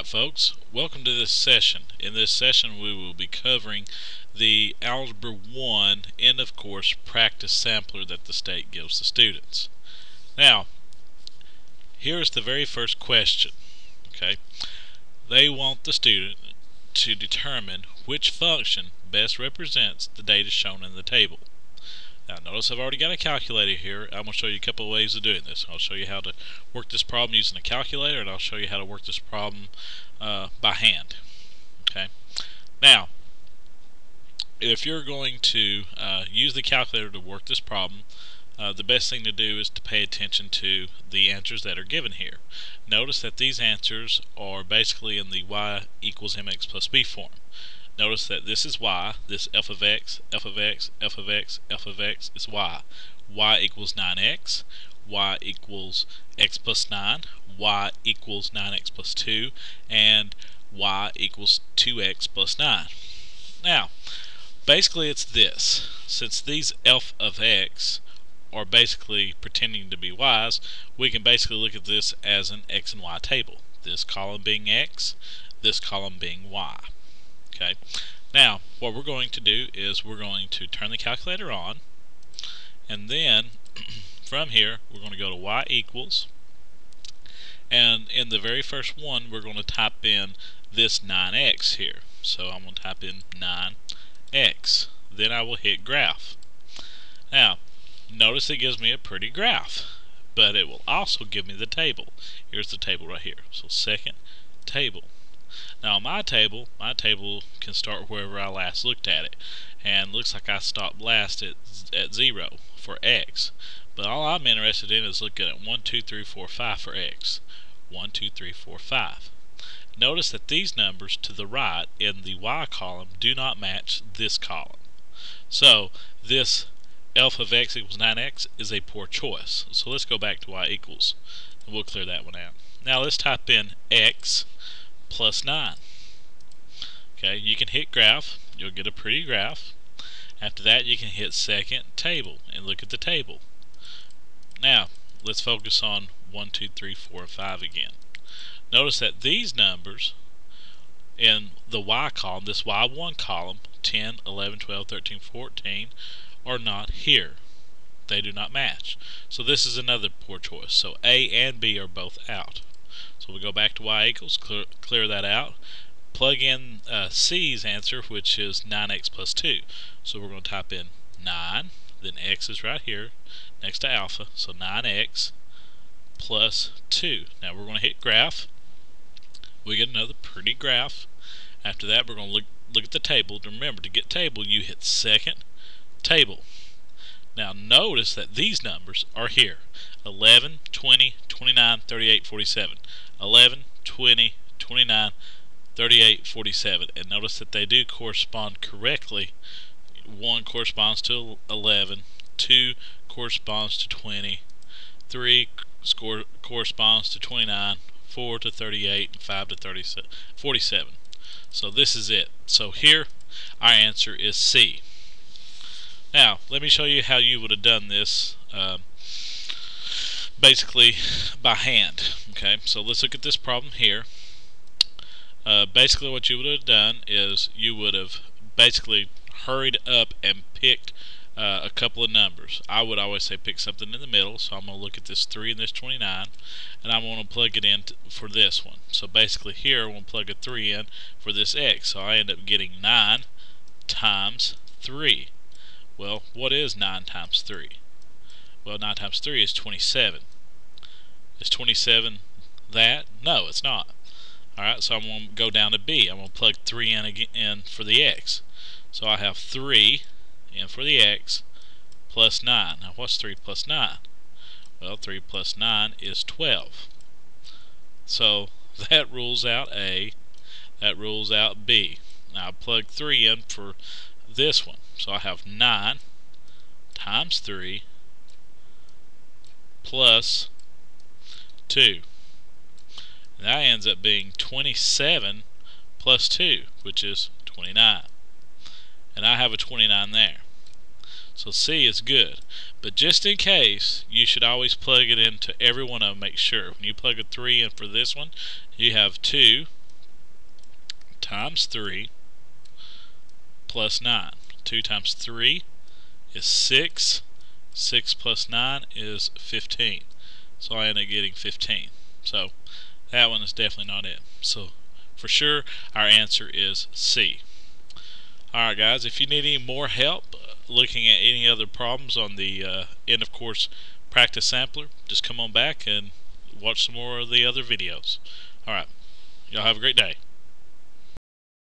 Alright folks, welcome to this session. In this session we will be covering the Algebra 1 end of course practice sampler that the state gives the students. Now, here's the very first question. Okay, they want the student to determine which function best represents the data shown in the table. Now notice I've already got a calculator here. I'm going to show you a couple of ways of doing this. I'll show you how to work this problem using a calculator, and I'll show you how to work this problem by hand. Okay. Now, if you're going to use the calculator to work this problem, the best thing to do is to pay attention to the answers that are given here. Notice that these answers are basically in the y equals mx plus b form. Notice that this is y, this f of x, f of x, f of x, f of x is y. Y equals 9x, y equals x plus 9, y equals 9x plus 2, and y equals 2x plus 9. Now, basically it's this. Since these f of x are basically pretending to be y's, we can basically look at this as an x and y table. This column being x, this column being y. Okay. Now, what we're going to do is we're going to turn the calculator on, and then from here we're going to go to y equals, and in the very first one we're going to type in this 9x here. So I'm going to type in 9x. Then I will hit graph. Now, notice it gives me a pretty graph, but it will also give me the table. Here's the table right here. So second table. Now my table can start wherever I last looked at it, and looks like I stopped last at 0 for x. But all I'm interested in is looking at 1, 2, 3, 4, 5 for x. 1, 2, 3, 4, 5. Notice that these numbers to the right in the y column do not match this column. So this f of x equals 9x is a poor choice. So let's go back to y equals, and we'll clear that one out. Now let's type in x plus 9. Okay, you can hit graph, you'll get a pretty graph. After that you can hit second table and look at the table. Now let's focus on 1, 2, 3, 4, and 5 again. Notice that these numbers in the y column, this y1 column, 10, 11, 12, 13, 14, are not here. They do not match. So this is another poor choice. So A and B are both out. So we'll go back to y equals, clear that out, plug in C's answer, which is 9x plus 2. So we're going to type in 9, then x is right here next to alpha, so 9x plus 2. Now we're going to hit graph. We get another pretty graph. After that we're going to look at the table. Remember, to get table you hit second table. Now notice that these numbers are here: 11, 20, 29, 38, 47. 11, 20, 29, 38, 47. And notice that they do correspond correctly. 1 corresponds to 11, 2 corresponds to 20, 3 corresponds to 29, 4 to 38, and 5 to 47. So this is it. So here our answer is C. Now let me show you how you would have done this basically by hand. Okay, so let's look at this problem here. Basically what you would have done is you would have basically hurried up and picked a couple of numbers. I would always say pick something in the middle, so I'm going to look at this 3 and this 29, and I'm going to plug it in for this one. So basically here I'm going to plug a 3 in for this x, so I end up getting 9 times 3. Well, what is 9 times 3? Well, 9 times 3 is 27. Is 27 that? No, it's not. Alright, so I'm going to go down to B. I'm going to plug 3 in for the x. So I have 3 in for the x plus 9. Now what's 3 plus 9? Well, 3 plus 9 is 12. So that rules out A. That rules out B. Now I plug 3 in for this one. So I have 9 times 3 plus 2. And that ends up being 27 plus 2, which is 29. And I have a 29 there. So C is good. But just in case, you should always plug it into every one of them. Make sure when you plug a 3 in for this one, you have 2 times 3 plus 9. 2 times 3 is 6. 6 plus 9 is 15. So I end up getting 15. So that one is definitely not it. So for sure, our answer is C. Alright guys, if you need any more help looking at any other problems on the end of course practice sampler, just come on back and watch some more of the other videos. Alright, y'all have a great day.